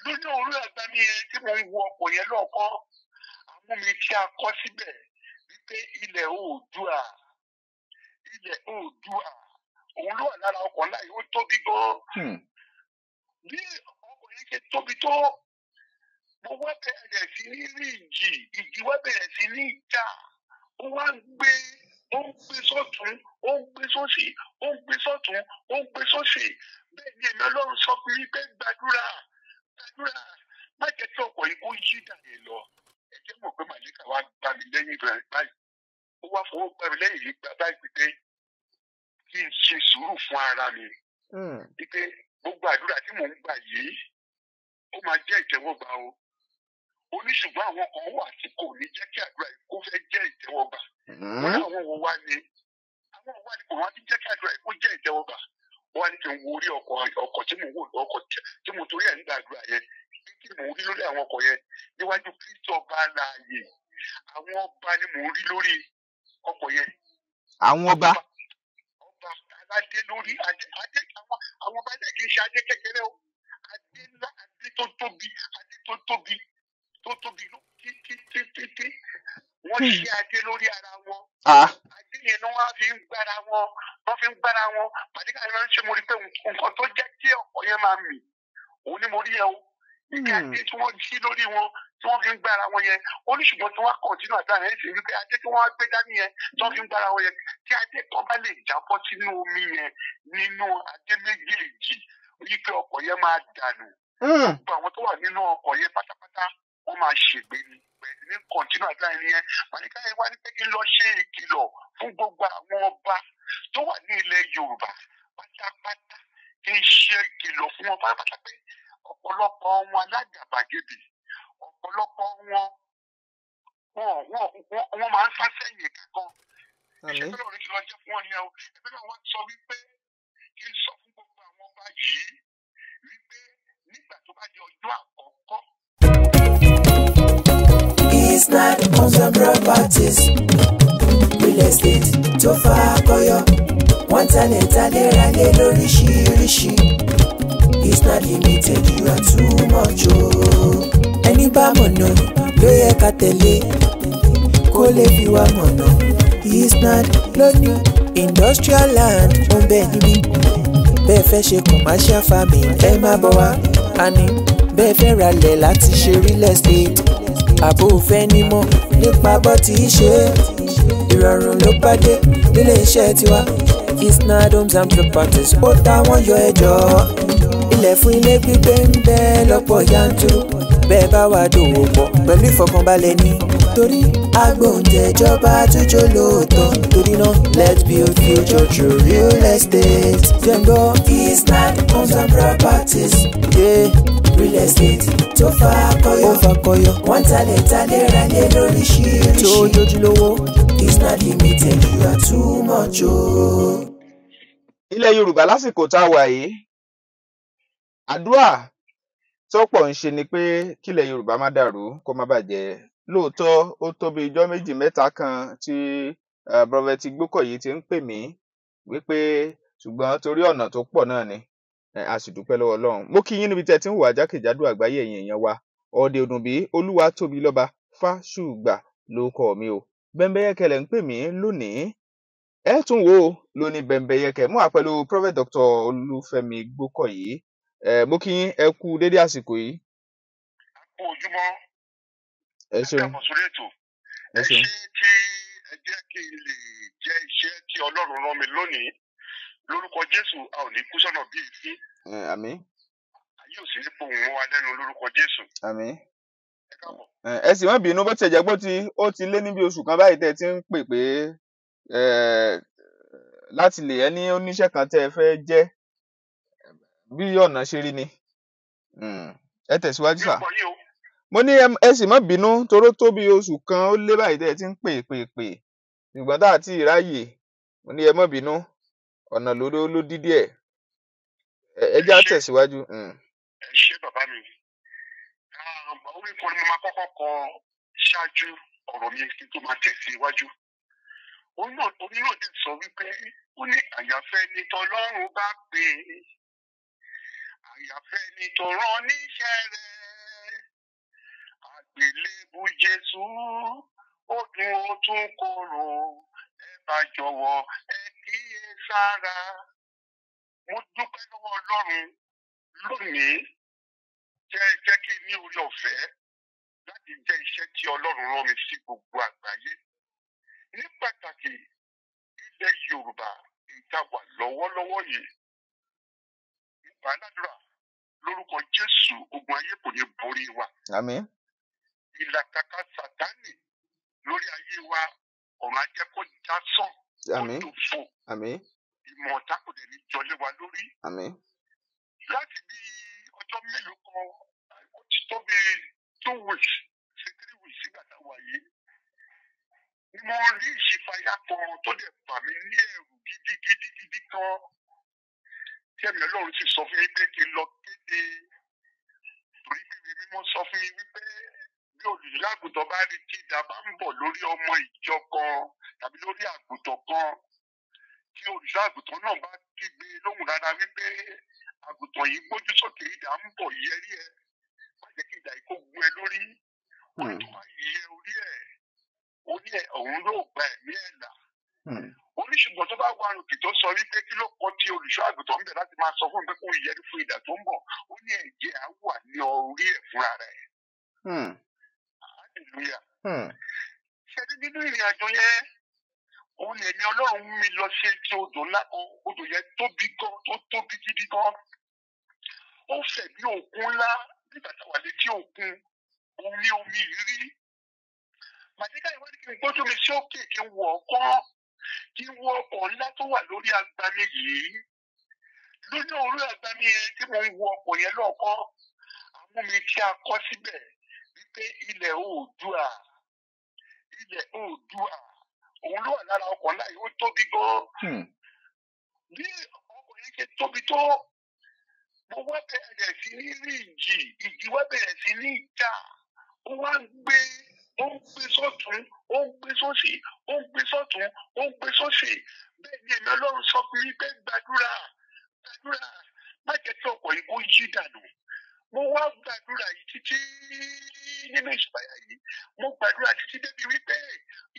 lójú orí àgbà mi yẹn tí mo ń wo ọkọ̀ yẹn lọ́ọ̀kan àmú mi tí a kọ́ síbẹ̀ wípé ilẹ̀ Oòduà òun ló wà lára ọkọ̀ láyé ó tóbi gan-an. Bí ọkọ̀ yẹn ṣe tóbi tó mo wá bẹ̀rẹ̀ sí ní rí ìjì wá bẹ̀rẹ̀ sí ní ìjà ó wá ń gbé sọ́tún ó ń gbé sósì ó ń gbé sọ́tún ó ń gbé sósì bẹ́ẹ̀ ni èmi Ọlọ́run sọ fún mi pé gbàdúrà má jẹ́ kí ọkọ̀ yìí kó yí dàní lọ ẹ jẹ́ mọ̀ pé màlíkà wá gbá mi lẹ́yìn rẹ̀ báyìí ó wá fọwọ́ gbá mi lẹ́yìn yìí gbà báyìí pé kí n ṣe sùúrù fún ara mi wípé gbogbo àdúrà tí mò ń gbà yìí ó máa jẹ́ ìtẹ́wọ́gbà o ó ní ṣùgbọ́n àwọn kan wà tí kò ní jẹ́ kí àdúrà yìí kó fẹ́ jẹ́ ìtẹ́wọ́gbà wọ́n ní àwọn wo wá ní kò wá ní jẹ́ kí àdúrà yìí kó jẹ́ ìtẹ́wọ́gbà wọ́n á ní kí n wo orí ọkọ̀ tí mo wò ọkọ̀ tí mo torí ẹ̀ nígbà àdúrà yẹn kí ni mò ń rí lórí àwọn ọkọ̀ yẹn níwájú Kristi ọba láàyè àwọn ọba ni mò ń rí lórí ọkọ̀ yẹn. àwọn ọba aládé lórí adé àwọn ọba náà kì í ṣe adé kékeré o adé ńlá adé tó tóbi títí wọ́n ṣe adé lórí ara wọn adé yẹn ni wọ́n fi ń gbára wọn pàdékà ni wọ́n ń ṣe mo rí pé nǹkan tó jẹ́ kí ọkọ̀ yẹn máa mì òun ni mo rí yẹn o ìgbà adé tí wọ́n jí lórí wọn tí wọ́n fi ń gbára wọn yẹn oníṣùgbọ́n tí wọ́n kọ̀ọ̀tínú àdáhùn ẹ̀ sì wípé adé tí wọ́n gbé dání yẹn tí wọ́n fi ń gbára wọn yẹn tí adé kan bá lè jábọ́ sínú omi yẹn nínú adé méjèèjì wípé ọkọ̀ yẹn máa dànù gbogbo àwọn tó wà nínú ọkọ̀ yẹn pátápátá wọ́n máa ṣègbè ní kọ̀ọ̀tínú àdáhùn yẹn màníkà yẹn wá ní pé kí n lọ ṣe ìkìlọ̀ fún gbogbo àwọn ọba tó wà ní ilẹ̀ Yorùbá pátápátá kí n ṣe ìkìlọ̀ fún wọn pátápátá pé ọ̀pọ̀lọpọ̀ wọn alágàbàgebè ọ̀pọ̀lọpọ̀ wọn máa ń sá sẹ́yìn kankan. Iṣẹ́ tó lọ́ọ́ ní kí lọ jẹ́ fún wọn nìyẹn o. Ẹgbẹ́ náà wọ́n sọ wípé kí n sọ fún gbogbo àwọn ọba yìí wípé nígbà tó bá di ọjọ́ àkọ́kọ́. Isnad Homes and Properties real estate tó fà kọyọ wọ́n talẹ̀ ralẹ̀ lóríṣiríṣi. Isnad Limited you are too much o. Ẹni bá mọ̀nà ló yẹ ká tẹ̀lé kó lè fi wá mọ̀nà. Isnad lónìí industrial land ó ń bẹ níbí bẹ́ẹ̀ fẹ́ ṣe commercial farming ẹ má bọ̀ wá. Àní bẹ́ẹ̀ fẹ́ ralẹ̀ láti ṣe real estate àbò fẹ́ nímọ̀ nípa bó ti ṣe ìrọ̀rùn ló bá dé nílé iṣẹ́ tiwa. Isnad Homes and Properties ó táwọn yọ ẹjọ́ ilẹ̀ fún ilé gbígbé ń bẹ lọ́pọ̀ yanturu bẹ́ẹ̀ bá wà dòwò pọ̀ pẹ̀lú ìfọkànbalẹ̀ ní torí agbóhùnjẹjọba tójó lóòótọ́ torí náà let's build future through real estate. jẹ́ngbọ́ Isnad Homes and Properties real estate tó fà kọyọ wọ́n talẹ̀ ralẹ̀ lóríṣiríṣi tó jójúlówó. Isnad Limited you are too much o. ilẹ̀ Yorùbá lásìkò tá a wà yìí àdúrà tọ́pọ̀ ń ṣe ni pé kílẹ̀ Yorùbá má dàrú kó má bàjẹ́. Lóòótọ́ ó tó bí ijọ́ méjì mẹ́ta kan tí Prophet Igbokoyi ti ń pè mí wípé ṣùgbọ́n torí ọ̀nà tó pọ̀ náà ni a sì dúpẹ́ lọ́wọ́ Ọlọ́run. Mo kí yín níbi tẹ́ ti ń wà jákèjádò àgbáyé ẹ̀yin èèyàn wa. Ọ̀dẹ Òdùnbí Olúwatóbilọ́ba Fásùgbà lórúkọ mi o. Bẹ́ńbẹ́yẹ́kẹ́ lẹ̀ ń pè mí lónìí. Ẹ tún wò ó lóní Bẹ́ńbẹ́yẹ́kẹ́ mú àpẹẹlú Prophet Dr. Olúfẹ́mi Igbokoyi. Mo kí yín ẹ kú dédé àsìkò yìí. Ojúmọ́ ẹ ṣeun ẹ ṣe tí ẹ jẹ́ kí n lè jẹ́ iṣẹ́ tí Ọlọ́run rán mi lónìí lórúkọ Jésù a ò ní kú sọ́nà bí èéfín. Àmín. Ayé ò sì ní pohùn mọ́ wa lẹ́nu lórúkọ Jésù. Àmín. Ẹ káàbọ̀. Ẹ sì má bínú bó ti jẹ́ pé ó ti lé níbi oṣù kan báyìí tẹ́ ti ń pè pé láti lè ẹni oníṣẹ́ kan tẹ́ ẹ fẹ́ jẹ́ bí ọ̀nà ṣe rí ni. Ẹ tẹ̀síwájú sà. Mo ní ẹ sì má bínú toró tó bí oṣù kan ó lé báyìí tẹ́ ẹ ti ń pè ṣùgbọ́n tá àti ìráyè mo ní ẹ má bínú ọ̀nà ló dí díẹ̀ ẹ já tẹ̀síwájú. Ẹ ṣé bàbá mi orí kan ni mo máa kọ́kọ́ kọ ṣáájú ọ̀rọ̀ mi kí n tó máa tẹ̀síwájú. Orí náà ti sọ wípé ó ní àyàfẹ́ ni tọlọ́run bá pè é àyàfẹ́ ni tó rán níṣẹ́ rẹ̀ bu Jésù ó dùn ó tún korò ẹ bá jọ̀wọ́ ẹ kíyè sára. Mo dúpẹ́ lọ́wọ́ Ọlọ́run lónìí jẹ́ kí n ní orí ọ̀fẹ́ láti jẹ́ iṣẹ́ tí Ọlọ́run rán mi sí gbogbo àgbáyé. Ní pàtàkì ilẹ̀ Yorùbá ìta wà lọ́wọ́lọ́wọ́ yìí. Nípa aládùúrà lórúkọ Jésù ogun ayé kò ní borí wa. Àmín. Ìlàkàkà Sátánì lórí ayé wa ọ̀run á jẹ́ kó já sàn. Àmín. Kó tó fò. Àmín. Ìmọ̀ ọ̀tá kò dẹ̀ ní jọlé wa lórí. Àmín. Láti bí ọjọ́ mélòó kan ó ti tó bí 2 weeks sí 3 weeks sígbà tá a wà yìí. Mo rí ìṣípayá kan tó dẹ̀ bà mí ní ẹ̀rù gidigidi gan. Tí ẹ̀mí Ọlọ́run ti sọ fún mi pé kí n lọ kéde. Torí bíbí mímọ́ sọ fún mi wípé bí olùdílé àgùntàn bá rí kí ìdá bá ń bọ̀ lórí ọmọ ìjọ kan tàbí lórí àgùntàn kan. Tí olùdílé àgùntàn náà bá kígbe lóhùn rárá wípé àgùntàn yìí gbójú sókè ìdá ń bọ̀ yẹrí ẹ. Má jẹ́ kí ìdá yìí kó gún ẹ lórí. Wọ́n tó máa yẹ orí ẹ̀. Ó ní òun yóò gba ẹ̀mí ẹ̀ là. Oníṣùgbọ́n tó bá wà lókè tó sọ wípé kí ló kọ́ tí olùṣọ́ àgùntàn ń bẹ̀ láti máa sọ fún mi pé kó yẹrí fún ìdà tó ń bọ̀. Ó ní ẹ̀jẹ̀ á wà ní orí ẹ̀ fúnra rẹ̀. Hallelujah. Ṣé nínú ìrìn àjò yẹn, òun lè ní Ọlọ́run mú mi lọ sí etí odò ńlá kan, odò yẹn tóbi gan, tó tóbi gidi gan. Ó fẹ̀ bí òkun ńlá nígbà tá a wà létí òkun, omi rírí. Màdíkà ìwádìí kí n gbójú mi sókè kí n wọ̀ ọ̀kan, kí n wọ ọkọ̀ ńlá tó wà lórí agbami yìí. Lórí orí agbami yẹn tí mo ń wọ ọkọ̀ yẹn lọ́ọ̀kan, àmú mi tí a kọ́ síbẹ̀ wípé ilẹ̀ Oòduà. Ilẹ̀ Oòduà. Òun ló wà lára ọkọ̀ ńlá yìí, ó tóbi gan. Bí ọkọ̀ yẹn ṣe tóbi tó, mo wá bẹ̀rẹ̀ sí ní rí ìjì wá bẹ̀rẹ̀ sí ní jà. Ó wá ń gbé sọ́tún, ó ń gbé sósì, ó ń gbé sọ́tún, ó ń gbé sósì. Bẹ́ẹ̀ ni ẹ̀mí Ọlọ́run sọ fún mi pé gbàdúrà, má jẹ́ kí ọkọ̀ yìí kó yí dànù. Mo wá gbàdúrà yìí títí nínú ìṣùpáyà yìí. Mo gbàdúrà títí débi wípé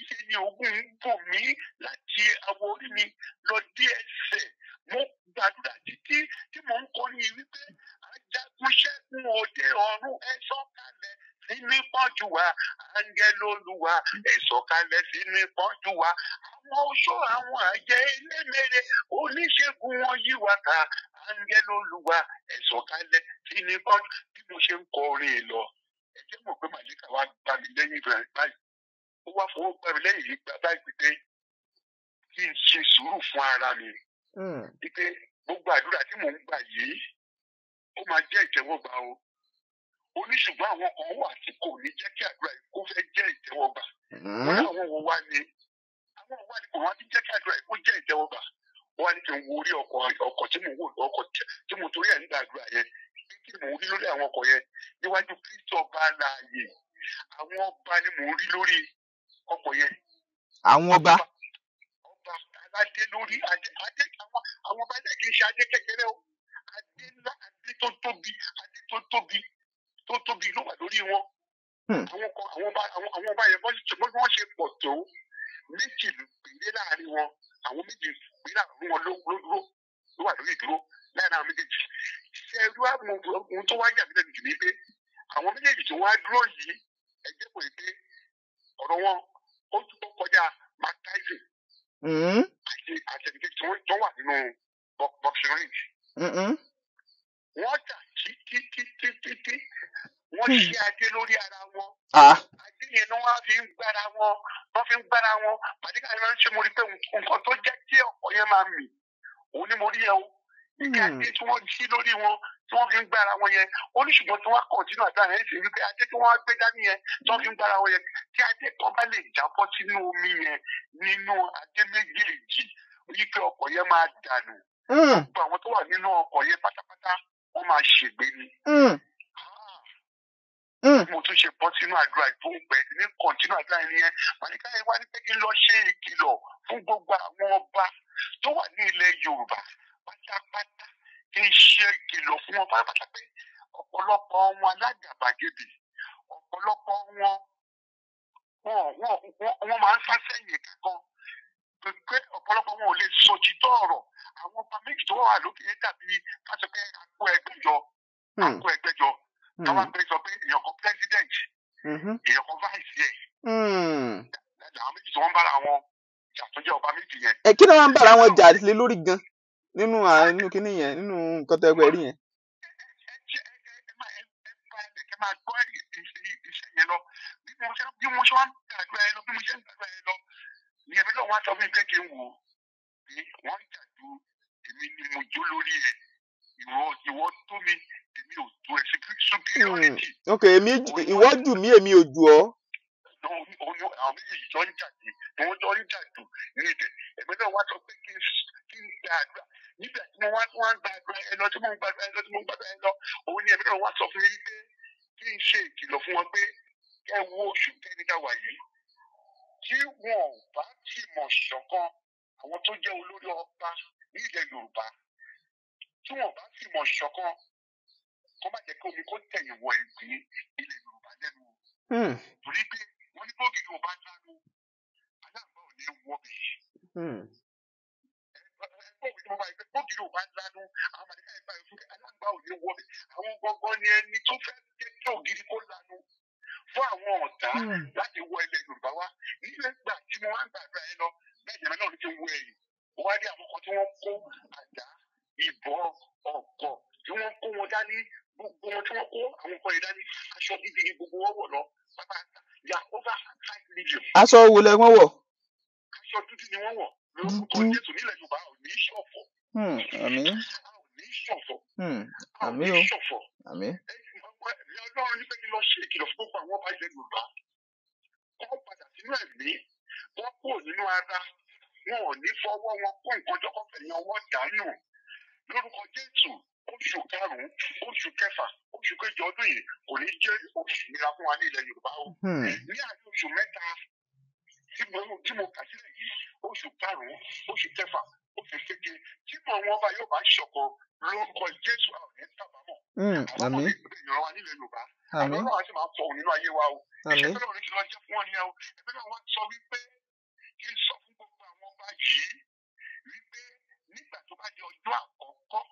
ìṣe ni ogun ń bò mí láti awọ orí mi lọ dé ẹsẹ̀. Mo gbàdúrà títí tí mò ń kọrin yìí wípé ajagun ṣẹ́gun òde ọ̀run ẹ sọ̀kalẹ̀ sínú ìpọ́njú wa. Áńgẹ́lì Olúwa ẹ sọ̀kalẹ̀ sínú ìpọ́njú wa. Àwọn oṣó àwọn àjẹ́ elémèrè oníṣègùn wọn yí wa ká. Áńgẹ́lì Olúwa ẹ sọ̀kalẹ̀ sínú ìpọ́njú. Bí mo ṣe ń kọrin lọ, ẹ jẹ́ mọ̀ pé màlíkà wa gbà mí lẹ́yìn rẹ̀ báyìí. Ó wá fọwọ́ gbà mí lẹ́yìn yìí gbà báyìí pé kí n ṣe sùúrù fún ara mi. Wípé gbogbo àdúrà tí mò ń gbà yìí, ó máa jẹ́ ìtẹ́wọ́gbà o. Ó ní ṣùgbọ́n àwọn kan wà tí kò ní jẹ́ kí àdúrà yìí kó fẹ́ jẹ́ ìtẹ́wọ́gbà. Wọ́n ní àwọn wo wá ní kò wá ní jẹ́ kí àdúrà yìí kó jẹ́ ìtẹ́wọ́gbà. Wọ́n á ní kí n wo orí ọkọ̀ tí mo wò ọkọ̀ tí mo torí ẹ̀ ń gbàdúrà yẹn. Kí ni mò ń rí lórí àwọn ọkọ̀ yẹn? Níwájú Kristi ọba alààyè. Àwọn ọba ni mò ń rí lórí ọkọ̀ yẹn. Àwọn ọba. Ọba aládé lórí adé àwọn ọba náà kì í ṣe adé kékeré o. Adé ńlá, adé tó tóbi ló wà lórí wọn. Àwọn ọba yẹn wọ́n ṣe pọ̀ tó méjì péré láàrin wọn. Àwọn méjì péré láàrin wọn ló wà lórí ìdúró láàrin àwọn méjèèjì. Ṣé ẹrú ohun tó wá yà mí lẹ́nu jù ní pé àwọn méjèèjì tí wọ́n á dúró yìí ẹ jẹ́ pé ọ̀rọ̀ wọn ó tún kọjá Mark Tyson àti àtẹnudẹ́ tí wọ́n wà nínú boxing ring. Wọ́n jà títí wọ́n ṣe adé lórí ara wọn. Adé yẹn ni wọ́n fi ń gbára wọn. Màdíkà ni wọ́n ṣe mo rí pé nǹkan tó jẹ́ kí ọ̀pọ̀ yẹn máa mì òun ni mo rí yẹn o. Ìgbà adé tí wọ́n jí lórí wọn tí wọ́n fi ń gbára wọn yẹn. Oníṣùgbọ́n tí wọ́n kọ̀ọ̀tínú àdúrà yẹn sì wípé adé tí wọ́n gbé dání yẹn tí wọ́n fi ń gbára wọn yẹn. Tí adé kan bá lè jábọ́ sínú omi yẹn nínú adé méjèèjì wípé ọkọ̀ yẹn máa dànù. Gbogbo àwọn tó wà nínú ọkọ̀ yẹn pátápátá wọ́n máa ṣègbé ni. Mo tún ṣe bọ́ sínú àdúrà ìfowópẹ́ ní kọ̀ǹtínú àdúrà yẹn. Màdíkà yẹn wá ní pé kí n lọ ṣe ìkìlọ̀ fún gbogbo àwọn ọba tó wà ní ilẹ̀ Yorùbá pátápátá. Kí n ṣe ìkìlọ̀ fún wọn pátápátá pé ọ̀pọ̀lọpọ̀ wọn alágàbàgebè, ọ̀pọ̀lọpọ̀ wọn wọ́n máa ń sá sẹ́yìn kankan pé ọ̀pọ̀lọpọ̀ wọn ò lè sọ òtítọ́ ọ̀rọ̀. Àwọn ọba méjì tó wà lókè yẹn dàbí káṣọ pé àpò ẹgbẹ́jọ káwá pé sọ pé èèyàn kan president èèyàn kan vice yẹ àwọn méjì tí wọ́n ń bára wọn jà tó jẹ́ ọba méjì yẹn. Kí ni wọ́n ń bára wọn jà lé lórí gan nínú kíní yẹn nínú nǹkan tó ẹgbẹ́ rí yẹn. ẹ máa gbọ́ iṣẹ́ yẹn lọ bí mo ṣe wá ń gbàdúrà yẹn lọ bí mo ṣe ń gbàdúrà yẹn lọ ní ẹ̀mí náà wọ́n sọ fún mi pé kí n wò ó pé wọ́n ń jà ju èmi ni mo jó lórí ẹ̀ ìwọ tó mi èmi ò tó ẹ̀ superiority. Ok, ìwọ jù mí èmi ò jù ọ́. Àwọn méjèèjì jọ ń jà ní wọ́n jọ ń jà jù ní ibẹ̀ ẹ̀mí náà wọ́n sọ pé kí n gbàdúrà nígbà tí mo wá ń gbàdúrà yẹn lọ tí mo ń gbàdúrà yẹn lọ tí mo ń gbàdúrà yẹn lọ òun ni ẹ̀mí náà wọ́n sọ fún mi pé kí n ṣe ìkìlọ̀ fún wọn pé ẹ wo oṣù kẹ́nìkà wà yìí tí wọn ò bá tì mọ̀ ṣọ̀kan àwọn tó jẹ́ olórí ọba ní ilẹ̀ Yorùbá tí wọn ò bá tì mọ̀ ṣọ̀kan kó má jẹ́ kí omi kó tẹ̀yìn wọ ìgbín ilẹ̀ Yorùbá lẹ́nu. Torí pé wọ́n ní bóògì yóò bá dánú aláǹgbá ò ní wọ́ bẹ̀. Bóògì yóò bá dánú àwọn màdìkà yẹn báyìí fún aláǹgbá ò ní wọ́ bẹ̀. Àwọn gbọ́ngàn ni ẹni tó fẹ́ jẹ́ kí ògiri kó lanu fún àwọn ọ̀tá láti wọ ilẹ̀ Yorùbá wá. Nígbà tí mo wá ń gbàgbà yẹn lọ bẹ́ẹ̀ ni náà ti wọ ẹ̀yìn. Wọ́n wá rí àwọn kan tí wọ́n kó àdá ìbọn ọ̀kọ̀ tí wọ́n kó wọn dání gbogbo wọn tí wọ́n kó àwọn kan yìí dání aṣọ dídí ni gbogbo wọn wọ̀ lọ pápá ya over 5 million. Aṣọ wo lẹ wọ́n wọ̀? Aṣọ dúdú ni wọ́n wọ̀ lórúkọ Jésù nílẹ̀ Yorùbá ò ní ṣọ̀fọ̀. Àmín. A ò ní ṣọ̀fọ̀. Àmín o. Àmín. Ọlọ́run ní pé kí lọ ṣe ìkìlọ̀ fún gbogbo àwọn ọba ilẹ̀ Yorùbá. Wọ́n padà sínú ẹ̀mí, wọ́n kúrò nínú ara, wọn ò ní fọwọ́ wọn kó nǹkan jọ kọ́fẹ̀ ní ọwọ́ dànù. Lórúkọ Jésù, oṣù karùn-ún, oṣù kẹfà, oṣù kejì ọdún yìí kò ní jẹ́ oṣù ìnira fún wa ní ilẹ̀ Yorùbá o. Ní àárín oṣù mẹ́ta tí mo kà sílẹ̀ yìí, oṣù karùn-ún, oṣù kẹfà, oṣù keje, tí mo àwọn ọba yóò bá ṣọ̀kan lórúkọ Jésù àwọn ẹ̀ sábàámọ̀. Àwọn ọmọ ìgbìyànjú wa nílẹ̀ Yorùbá. Àwọn ọlọ́run àti máa fọ̀hún nínú ayé wa o. Iṣẹ́ tó lọ́run ti lọ jẹ́ fún wọn nìyẹn o. Ẹgbẹ́ náà wá sọ wípé kí n sọ fún gbogbo àwọn ọba yìí wípé nígbà tó bá di ọjọ́ àkọ́kọ́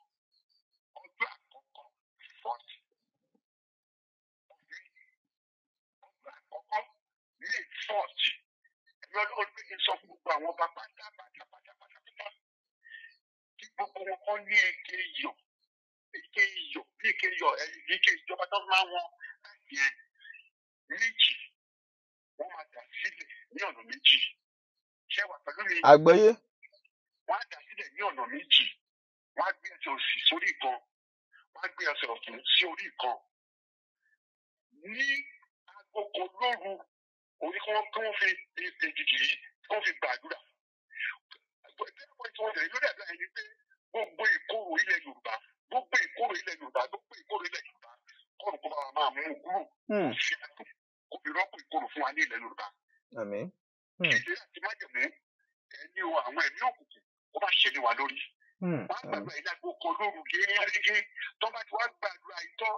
fọ́ọ̀tì ọjọ́ àkọ́kọ́ ní fọ́ọ̀tì ẹgbẹ́ ọlọ́run pé kí n sọ fún gbogbo àwọn ọba pátápátá kí gbogbo wọn kọ́ ní ike iyọ̀ bí ike ìjọba tó máa wọn láti ẹ méjì wọ́n máa dà sílẹ̀ ní ọ̀nà méjì. Ṣé wà pẹ̀lú mi? Àgbọ́yé. Wọ́n á dà sílẹ̀ ní ọ̀nà méjì. Wọ́n á gbé ẹsẹ̀ òsì sórí ìkan. Wọ́n á gbé ẹsẹ̀ ọ̀tún sí orí ìkan. Ní agogo lóru orí kí wọ́n fi èjìjì yìí kí wọ́n fi gbàdúrà. Ìgbẹ́pọ̀ tí wọ́n tẹ̀lé lórí àgbà yẹn ni pé gbogbo ìkorò ilẹ̀ Yorùbá kọ́ọ̀rù kó bá máa mú kúrò kó fi rọ́pò ìkorò fún wa ní ilẹ̀ Yorùbá. Àmín. Kí ilé àti májèmú ẹni o àwọn ẹ̀mí òkùnkùn kó má ṣe ní wa lórí. Wọ́n á gbàgbà ilé àgbòkọ lóru gẹ́gẹ́ tó bá ti wá gbàdúrà ìtọ́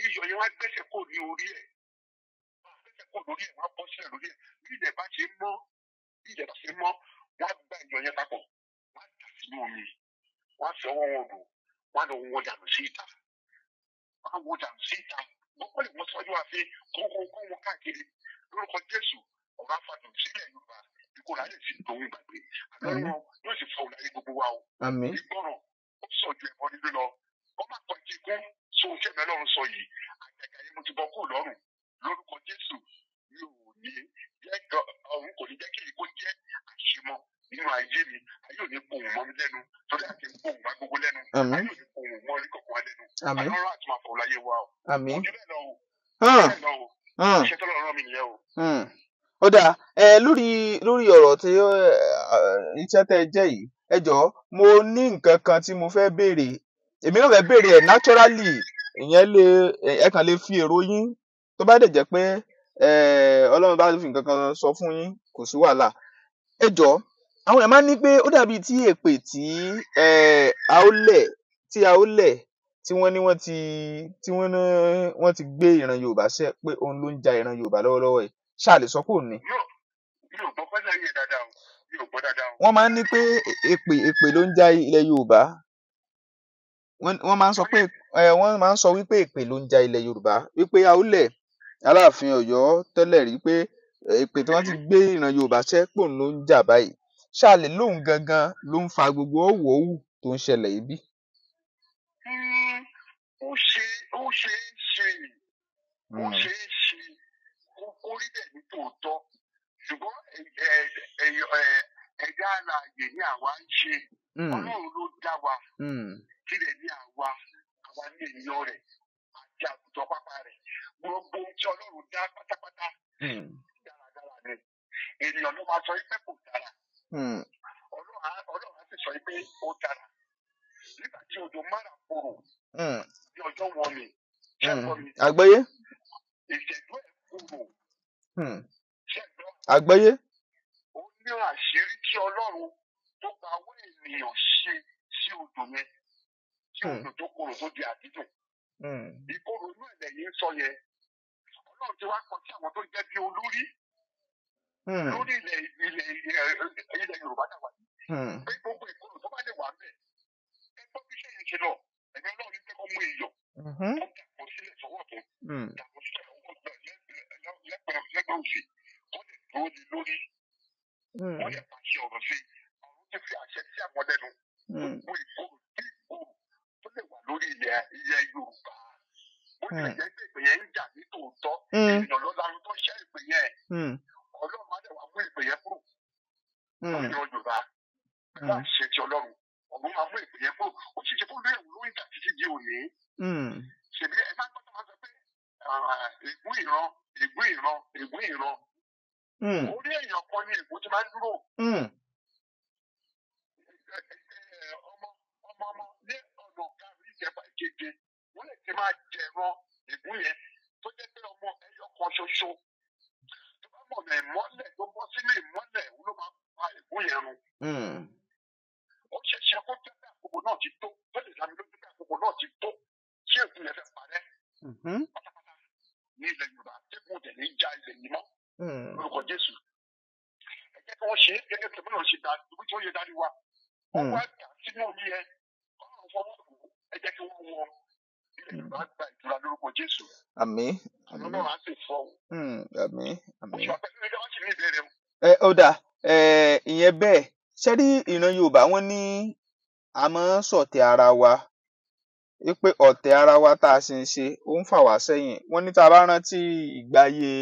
iyọ̀ yẹn wá gbẹ́sẹ̀ kò ní orí ẹ̀. Wọ́n á bọ́ sílẹ̀ lórí ẹ̀ bí ilẹ̀ bá ṣe mọ́ wọ́n á gbà iyọ̀ yẹn papọ̀ wọ́n á dà sínú omi wọ́n á fi ọwọ́ wọn lò wọ́n á lọ wọ́n dànù sí ìta. Gbogbo lè mọ sọ́jú àfi kó wọn káàkiri lórúkọ Jésù ọ̀rọ̀ àfàdùn sílẹ̀ Yorùbá ikú rà lè fi tòun gbàgbé àlọ́ yóò sì fọ òláyé gbogbo wa o. Ìgbọràn ó sọ ju ẹ̀kọ́ nílé lọ ó má kọ́ ti kún sóhun tí ẹ̀mí Ọlọ́run sọ yìí àjàgà yìí mo ti bọ́ kúrò lọ́rùn lórúkọ Jésù mi ò ní jẹ́ ọ̀run kò ní jẹ́ kí èkó jẹ́ àṣemọ́ nínú ayé mi ayé ò ní pohùn mọ́ mi lẹ́nu torí àti pohùn má gbogbo lẹ́nu ayé ò ní pohùn mọ́ orí kọ̀ọ̀kan wá lẹ́nu àlọ́ àti máa fọ òláyé wa o. Ojú bẹ́ẹ̀ lọ o iṣẹ́ tó lọ́ọ́ rán mi nìyẹn o. Ó dáa lórí ọ̀rọ̀ tí iṣẹ́ tẹ́ ẹ jẹ́ yìí ẹ jọ̀ọ́ mo ní nǹkan kan tí mo fẹ́ béèrè èmi náà fẹ́ béèrè ẹ̀ naturally ìyẹn ẹ kàn lè fi èrò yín tó bá dẹ̀ jẹ́ pé Ọlọ́run bá fi nǹkan kan sọ fún yín kò sí wàhálà ẹ jọ̀ọ́ àwọn èèyàn máa ń ní pé ó dàbí tí èpè tí Aólẹ̀ tí wọ́n ní wọ́n ti gbé ìran Yorùbá ṣẹ́ pé òun ló ń ja ìran Yorùbá lọ́wọ́lọ́wọ́ yìí ṣáà lè sọ pé òun ni. mi ò gbọ́ pẹ́sẹ̀ yẹn dáadáa o, mi ò gbọ́ dáadáa o. wọ́n máa ń ní pé èpè ló ń já ilẹ̀ Yorùbá. wọ́n máa ń sọ wípé èpè ló ń já ilẹ̀ Yorùbá, wípé Awólẹ̀ Aláàfin Ọ̀yọ́ tẹ́lẹ̀ rí pé èpè tí wọ́n ti gbé ìran Yorùbá ṣẹ́ pò ló ń jà báyìí. ṣáà lè lóun gangan ló ń fa gbogbo ọ̀wọ̀ọ̀wù tó ń ṣẹlẹ̀ yìí bí. ó ṣe é ṣe kó rí bẹ́ẹ̀ ní tòótọ́, ṣùgbọ́n ẹ̀dá alààyè ni àwa ń ṣe. Ọlọ́run ló dá wa, kílẹ̀ ní àwa ní ènìyàn rẹ̀ àti àgùntàn pápá rẹ̀. Gbogbo ohun tí Ọlọ́run dá pátápátá dáradára ni. Ènìyàn ló máa sọ pé kò dára. Ọlọ́run á sì sọ pé ó dára. Nígbà tí odò mára korò ní ọjọ́ wọn ni. Àgbọ́yé. Ìṣẹ̀dú ẹ̀ korò. Àgbọ́yé. Ó ní àṣírí tí Ọlọ́run tó gba owó ènìyàn ṣe sí odò yẹn, tí odò tó korò tó di àdídùn. Ìkorò inú ẹ̀lẹ̀ yìí ń sọ yẹn. Ọlọ́run ti wá kọ sí àwọn tó jẹ́ bí olórí lórí ilẹ̀ Yorùbá náà wà ní. Pé gbogbo ìkorò tó bá lè wà bẹ́ẹ̀, ẹgbọ́n bí iṣẹ́ yẹn ṣe lọ, ẹ̀mí Ọlọ́run ní kẹ́kọ̀ọ́ mú iyọ̀ tó dàpọ̀ sílẹ̀ sọ́wọ́ tó dàpọ̀ sílẹ̀ ọwọ́ lẹ́gbẹ̀ẹ́ òsì, wọ́n lè dúró lé lórí, wọ́n lè pàṣẹ ọ̀rọ̀ sí, ọ̀run ti fi àṣẹ sí àwọn lẹ́nu. Gbogbo ìkorò tí ìkorò tó lè wà lórí ilẹ̀ Yorùbá. Ó lè jẹ́ pé ìpè yẹn ń jà ní tòótọ́, ènìyàn ló lanu tó ṣẹ́ ìpè yẹn. Ọlọ́run á dẹ̀ wá mú ìpè yẹn kúrò lórí Yorùbá. Pẹ̀lú àṣẹ ti Ọlọ́run, ọ̀run máa mú ìpè yẹn kúrò. Ó ṣe ṣe fún lórí ìwúlò ìjà títí di òní. Ṣèbí ẹ máa gbọ́dọ̀ máa sọ pé ègún ìran. Orí èèyàn kan ni ègún ti máa ń dúró. Ọmọ ní ọ̀nà karùn-ún ìjẹba ìkeje, wọ́n lè ti máa jẹ̀ràn ègún yẹn tó jẹ́ pé ọmọ ẹyọ kan ṣoṣo. Tó bá mọ̀nà ìmọ́lẹ̀ tó bọ́ sínú ìmọ́lẹ̀, òun ló máa pa ègún yẹn run. Ó ṣe ṣe kó jẹ́ pé àkókò náà ti tó, tó lè dá mi lójú pé àkókò náà ti tó, ṣé ègún yẹn fẹ́ parẹ́ pátápátá ní ilẹ̀ Yorùbá, tẹ́gùn òdẹ̀ ní já ilẹ̀ yìí mọ́ lórúkọ Jésù. Ẹ jẹ́ kí wọ́n ṣe é gẹ́gẹ́ bí wọ́n ṣe dá ibi tí ó yẹ dárí wa. Wọ́n wá dà sínú omi yẹn, ọ̀run fọwọ́ kù, ẹ jẹ́ kí wọ́n wọ ilẹ̀ Yorùbá gba ìtura lórúkọ Jésù. Àmín. Ọlọ́run á sì fọ́ o. Àmín. Oṣù àpẹẹrẹ ìjọba sì ní ìbéèrè o. Ó dà ìyẹn bẹ́ẹ̀ ṣé rí ìran Yorùbá wọ́n ní a máa ń ṣọ̀tẹ̀ ara wa, wípé ọ̀tẹ̀ ara wa tá a sì ń ṣe ó ń fà wá sẹ́yìn. Wọ́n ní tá a bá rántí ìgbà ayé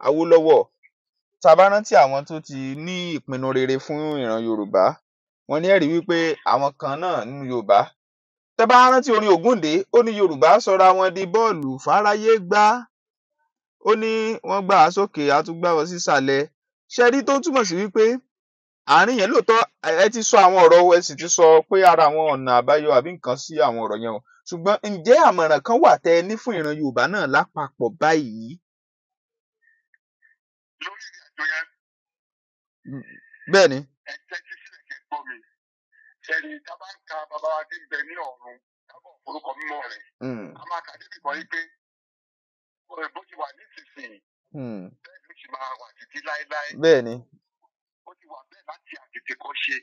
Awólọ́wọ̀, tá a bá rántí àwọn tó ti ní ìpinnu rere fún ìran Yorùbá, wọ́n ní ẹ̀rí wípé àwọn kan náà nínú Yorùbá, tẹ́ bá rántí orin Ògúndé, ó ní Yorùbá sọra wọn di bọ́ọ̀lù fáráyé gbá, ó ní wọ́n gbà á sókè a tún gbá wọn sísàlẹ̀. ṣé rí tó túmọ̀ sí wípé àárín yẹn lóòótọ́ ẹ ti sọ àwọn ọ̀rọ̀ ẹ sì ti sọ pé ara àwọn ọ̀nà àbáyọ àbí nǹkan sí àwọn ọ̀rọ̀ yẹn o, ṣùgbọ́n ǹjẹ́ àmọ̀ràn kan wà tẹ́ ẹ ní fún ìran Yorùbá náà lápapọ̀ báyìí? Lórí ìrìnàjò yẹn. Bẹ́ẹ̀ ni. Ẹ tẹ́tí sílẹ̀ kẹ́ gbọ́ mi. Ṣẹ̀rí tábà ń ka bàbá wa dé ibẹ̀ ní ọ̀run, tábọ̀ orúkọ mímọ́ rẹ̀. A máa kà débi kan yí pé bó ti wà nísinsìnyí, bẹ́ẹ̀ ló ti máa wà títí láéláé. Bẹ́ẹ̀ ni. Ó ti wà bẹ́ẹ̀ láti àtètè kan ṣe.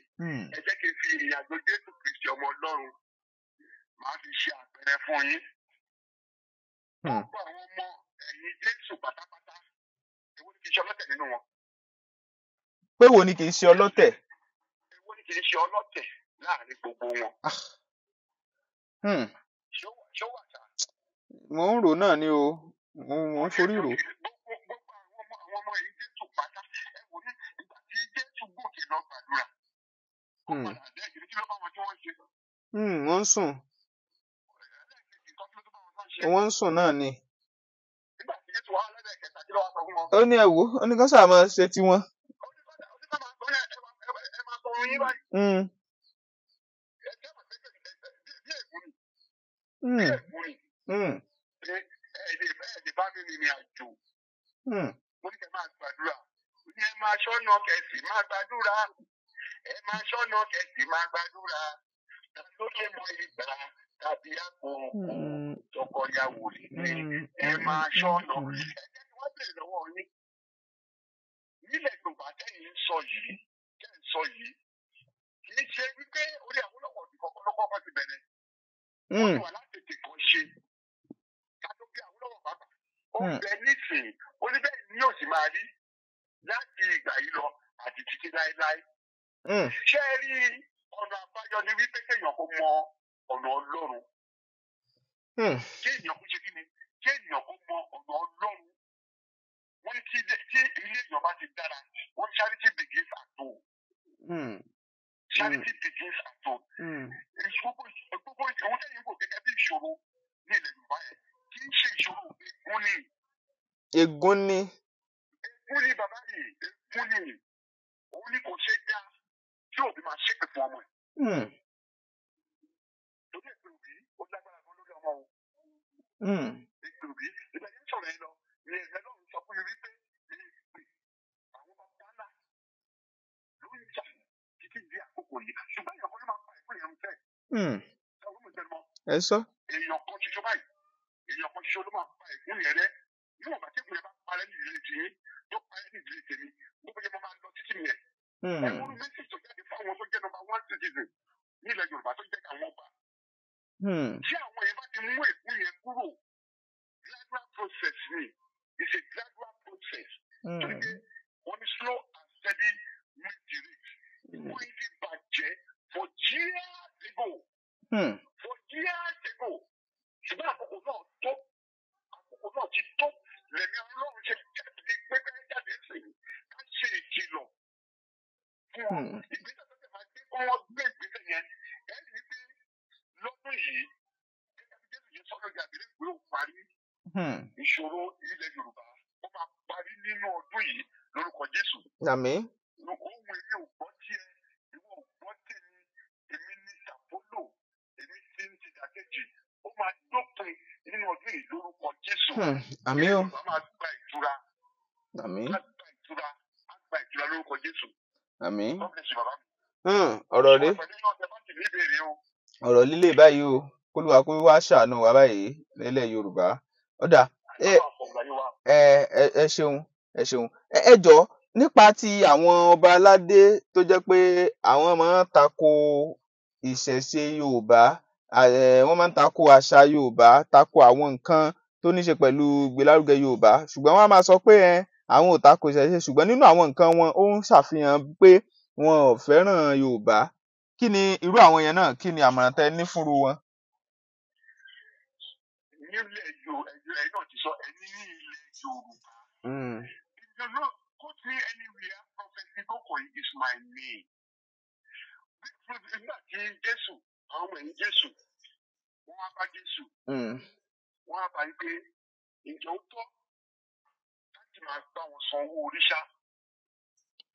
Ẹ jẹ́ kí n fi ìrìnàjò Jésù Kristi ọmọ Ọlọ́run máa fi ṣe àpẹẹrẹ fún yín. Gbogbo àwọn ọmọ ẹ̀yìn Jésù pátápátá, èwo ni kì í ṣe ọlọ́tẹ̀ nínú wọn? Pé wo ni kì í ṣe ọlọ́tẹ̀? Èwo ni kì í ṣe ọlọ́tẹ̀ láàrin gbogbo wọn? Ṣé ó wà sá? Mo ń rò náà ni o, mo ń forí rò. Gbogbo àwọn ọmọ ẹ̀yìn Jésù pátá, ẹ wò ní ìgbà tí Jésù gòkè lọ gbàdúrà. Ó padà lẹ́yìn kí ló bá wọn tí wọ́n ṣe? Wọ́n ń sùn. Wọ́n ń sùn náà ni. Nígbà tí Jésù wá lẹ́lẹ́kẹta kí ló wá sọ fún wọn? Ó ní ẹ wò, ó ní kán sáà máa ṣe tiwọn. Ẹ máa sọ orin yín báyìí. Ẹ jẹ́ mọ̀ pé bí ègún ni. Bí ègún ni. Ẹ̀ẹ́dẹ̀ bá mi rìnrìn àjò. Mo ní kẹ́ máa gbàdúrà. Ní ẹ máa ṣọ́nà kẹ̀sì máa gbàdúrà. Ẹ máa ṣọ́nà kẹ̀sì máa gbàdúrà. Ta ló lè mọ ìgbà tàbí àkókò tọkọyàwó lè ní? Ẹ máa ṣọ́nà. Ẹ jẹ́ kí wọ́n bèèrè lọ́wọ́ yín. nílẹ̀ Yorùbá tẹ́yìn ń sọ yìí kì í ṣe wípé orí Awólọ́wọ̀ ní kọ́kọ́ bá ti bẹ̀rẹ̀. Wọ́n ti wà láti tètè kan ṣe. Kátó bí Awólọ́wọ̀ bàbá. Ó bẹ nísìnyí, ó ní bẹ́ẹ̀ ni yóò sì máa rí láti ìgbà yìí lọ àti títí láéláé. Ṣé ẹ rí ọ̀nà àbáyọ ni wípé kéèyàn kó mọ ọ̀nà Ọlọ́run. Kéèyàn kó ṣe kí ni? Kéèyàn kó mọ ọ̀nà Ọlọ́run. Wọ́n ní tí ilé èèyàn bá ti dára, wọ́n charity begins at home. Charity begins at home. Gbogbo ìṣòro tẹ̀yìn kò gẹ́gẹ́ bí ìṣòro ní ilẹ̀ Yorùbá yẹn kì í ṣe ìṣòro ègún ni. Ègún ni. Ègún ni bàbá mi, ègún ni. Òun ni kò ṣe dá tí òbí máa ṣépè fún ọmọ ẹ̀. Torí èpè òbí ó lágbára gan lórí ọmọ o. Èpè òbí ìgbà yẹn sọ̀rọ̀ yẹn lọ ni ẹ̀rẹ́ náà sọ fún mi wípé èpè àwọn bàbá ńlá ló ń jà títí di àkókò yìí. Ṣùgbọ́n ìyàwó ló máa pa ìpín ìyẹn fẹ́. Ẹ sọ. Èèyàn kan ṣoṣo báyìí, èèyàn kan ṣoṣo ló máa pa ìpín ìyẹn rẹ. Níwọ̀n bá tẹ́kùn yẹn bá parẹ́ ní ìdílé tìyín, tó parẹ́ ní ìdílé tèmi, gbogbo yẹn máa lọ títí nìyẹn. Ẹ̀wọ̀n mẹ́sì tó jáde fún àwọn tó jẹ́ number 1 citizen nílẹ̀ Yorùbá tó jẹ́ àwọn ọba. Tí àwọn yẹn bá ti mú ìpín yẹn kúrò, gradual process ni, it's a gradual process. Torí pé wọ́n ní slow and steady win the race. Wọ́n ti bàjẹ́ for years ago. For years ago. Ṣùgbọ́n àkókò náà ti tó. Lẹ́mi Ọlọ́run ṣe jáde pẹ́pẹ́ jáde sí i. Ká ṣe ìkìlọ̀ fún wọn. Ìgbésẹ̀ tó tẹ̀ máa gbé kọ́ wọ́n gbé ìgbésẹ̀ yẹn. Ẹ rí i pé lọ́dún yìí, gẹ́gẹ́ bí Jésù yẹn sọ́dọ̀ ìjà ìbílẹ̀ ìgbé òun parí. Ìṣòro ilẹ̀ Yorùbá ó máa parí nínú ọdún yìí lórúkọ Jésù. Àmín. Ohun èmi ò gbọ́ tiẹ̀, ìwọ ò gbọ́ tèmi, èmi ní Sàpólò, èmi ti ń tìdàkejì. Ó máa dópin nínú ọdún yìí lórúkọ Jésù. Àmín o. Yorùbá máa gba ìtura. Àmín. Á gba ìtura lórúkọ Jésù. Àmín. Ọ̀rọ̀ rí. Ọ̀rọ̀ líle báyìí o. Kólúwa kó wá ṣàánú wa báyìí nílẹ̀ Yorùbá. Ọ̀dà ẹ ṣeun. Ẹ jọ̀ọ́ nípa ti àwọn ọba aládé tó jẹ́ pé àwọn máa ń tako ìṣẹ̀ṣe Yorùbá, wọ́n máa ń tako àṣà Yorùbá, tako àwọn nǹkan tó ní ṣe pẹ̀lú ìgbélárugẹ Yorùbá, ṣùgbọ́n wọ́n á máa sọ pé àwọn ò tako ìṣẹ̀ṣe, ṣùgbọ́n nínú àwọn nǹkan wọn ó ń ṣàfihàn pé wọn ò fẹ́ràn Yorùbá. Kí ni irú àwọn yẹn náà, kí ni àmọ̀ràn tẹ́ ní fúnru wọn? Nílẹ̀ Yorùbá náà ti sọ ẹni ní ilẹ̀ Yorùbá. If you look, put me anywhere, Prophet Okoye is my name. Nígbà tí Jésù, àwọn ọmọ ẹ̀yìn Jésù, wọ́n wá bá Jésù. Wọ́n á bá yí pé ìjọ ó tọ́ láti máa bá wọn san owó oríṣà.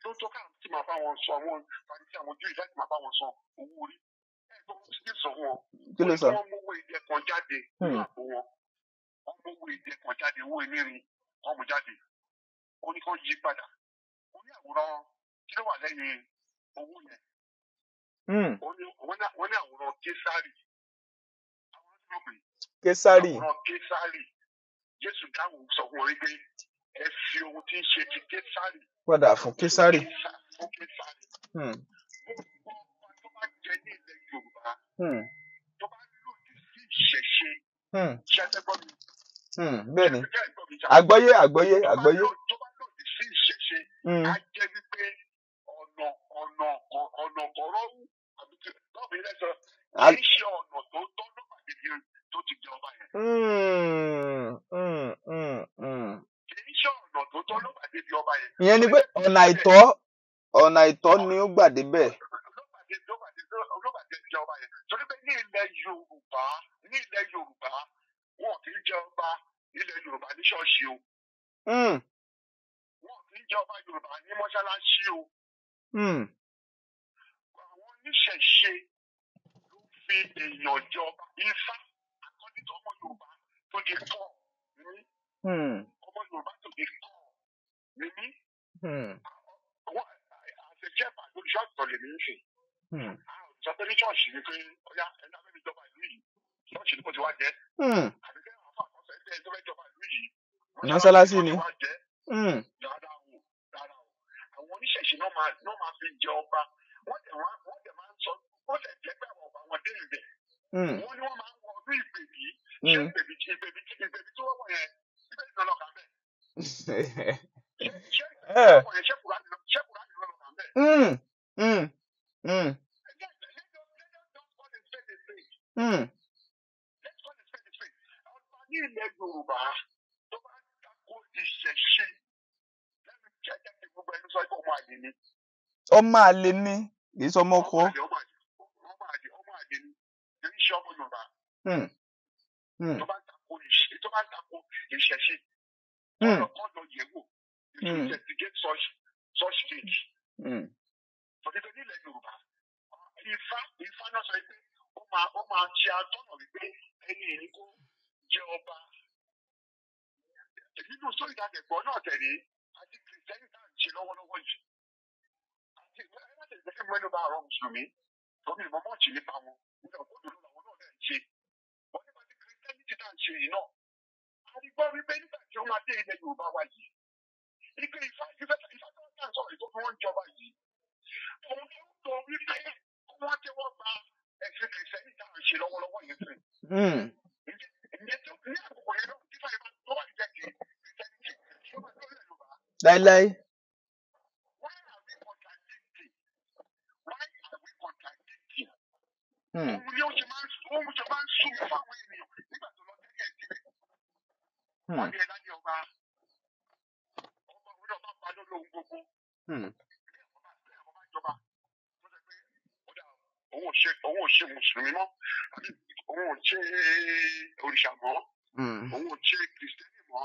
Tó tọ́ káàkiri máa bá wọn san àwọn Farisí àwọn Júù láti máa bá wọn san owó orí. Ẹ̀gbọ́n ti dé sọ wọn. Kí ló sọ? Wọ́n mówó ìdẹ kan jáde nínú àpò wọn. Wọ́n mówó ìdẹ kan jáde, owó elérin kan mú jáde. Ó ní kó yí padà. Ó ní àwòrán kí ló wà lẹ́yìn owó yẹn. Wọ́n ní àwòrán Késárì. Àwòrán tí mo pè. Késárì. Àwòrán Késárì. Jésù dáhùn sọ fún wọn wípé ẹ fi ohun tí ń ṣe ti Késárì. Padà fún Késárì. Fún Késárì. Gbogbo ọba tó bá jẹ ní ilẹ̀ Yorùbá. Tó bá lòdì sí ìṣẹ̀ṣe. Ṣé ẹ gbọ́ mi? Bẹ́ẹ̀ni. Àgbọ́yé. Tó bá lòdì sí ìṣẹ̀ṣe. Á jẹ́ wípé ọ̀nà kọ̀ọ̀rọ̀wù àbí lọ́ọ̀bì lẹ́sọ̀ kì í ṣe ọ̀nà tó tọ́ ló bá débi tó ti jẹ ọba yẹn. Kì í ṣe ọ̀nà tó tọ́ ló bá débi ọba yẹn. Ìyẹn ni pé ọ̀nà àìtọ́ ni ó gbà débẹ̀. Ló bá débi ọba yẹn. Torí pé ní ilẹ̀ Yorùbá wọn kì í jẹ ọba ilẹ̀ Yorùbá ní ṣọ́ọ̀ṣì o. Wọn kì í jẹ ọba Yorùbá ní mọ́ṣáláṣí o. Àwọn oníṣẹ̀ṣe ló fi èèyàn jẹ ọba. Ifá akọ́nìtọ̀ ọmọ Yorùbá tó di kọ́ ní. Ọmọ Yorùbá tó di kọ́ ní mí. Àṣẹjẹ́bà lórí ṣọ́ọ̀ṣì tó lè mí ń ṣe. Sọ pé ní ṣọ́ọ̀ṣì ni pé ọ̀yá ẹ̀dá mẹ́rin jọba ìlú yìí. Ṣọ́ọ̀ṣì ni kò ti wá jẹ́. Àbíkẹ́ àwọn àkọsọ ẹgbẹ́ tó fẹ́ jọba ìlú yìí. Mọ́ṣáláṣí ni. Dáadáa o. wọ́n ní wọ́n máa ń wọ ọdún ìbèbí ṣé ìbèbí tó wọ́pọ̀ yẹn ìbèbí náà lọ́kàn bẹ́ẹ̀. ṣé ìbèbí yẹn ṣé kùránì lọ́kàn bẹ́ẹ̀. Ní ilẹ̀ Yorùbá tó bá tako ìṣẹ̀ṣe lẹ́nu jẹ́jẹ́ ti gbogbo ẹni sọ pé ọmọ àlè ni. Ọmọ àlè ni kì í sọ ọmọ ọkọ. Ọmọ àlè ni kì í ṣe ọmọ Yorùbá. Tó bá tako ìṣẹ̀ṣe ọ̀nà yẹ̀wò to investigate such things. Tòkìtò nílẹ̀ Yorùbá Ifá náà sọ pé ó máa ṣe atọ́nà wípé ẹni ìní kó jẹ ọba. Nínú sórí ìdádẹ́gbọ́ náà tẹ̀lé àti kìrìsìtẹ́nì náà ń ṣe lọ́wọ́lọ́wọ́ yìí. Àti ìwé ẹgbẹ́ tẹ̀lé mẹ́nu bá àwọn mùsùlùmí lórí ìmọ̀ mọ́ọ̀tì nípa wọn nígbà gbọ́dọ̀ làwọn náà dẹ̀ ń ṣe. Wọ́n nípa ti kìrìsìtẹ́nì ti náà ń ṣe yìí náà. A ti gbọ́ wípé nígbà tí wọ́n máa dé ilẹ̀ Yorùbá wa yìí. Ike Ifá tó ń tàn sọ̀rọ̀ tó fi wọ́n jọba yìí. Òun ló ń sọ wípé wọ́n tẹ́wọ́ gba ẹ̀sìn kìrìsìtẹ́nì náà ń ṣe lọ́wọ́lọ́wọ́ yìí sí. Láíláí. Why are we contradicting? Òun ni ó ṣe máa ń sún mi fáwọn ènìyàn nígbà tó lọ tẹ́lẹ̀ ẹ̀jẹ̀. Wọ́n ní ẹ̀dá ní ọba òun náà bá bá lóhun gbogbo. Ọba ìjọba tó ṣe pé òun ò ṣe mùsùlùmí mọ́, òun ò ṣe òrìṣà mọ́, òun ò ṣe kìrìsìtẹ́nì mọ́.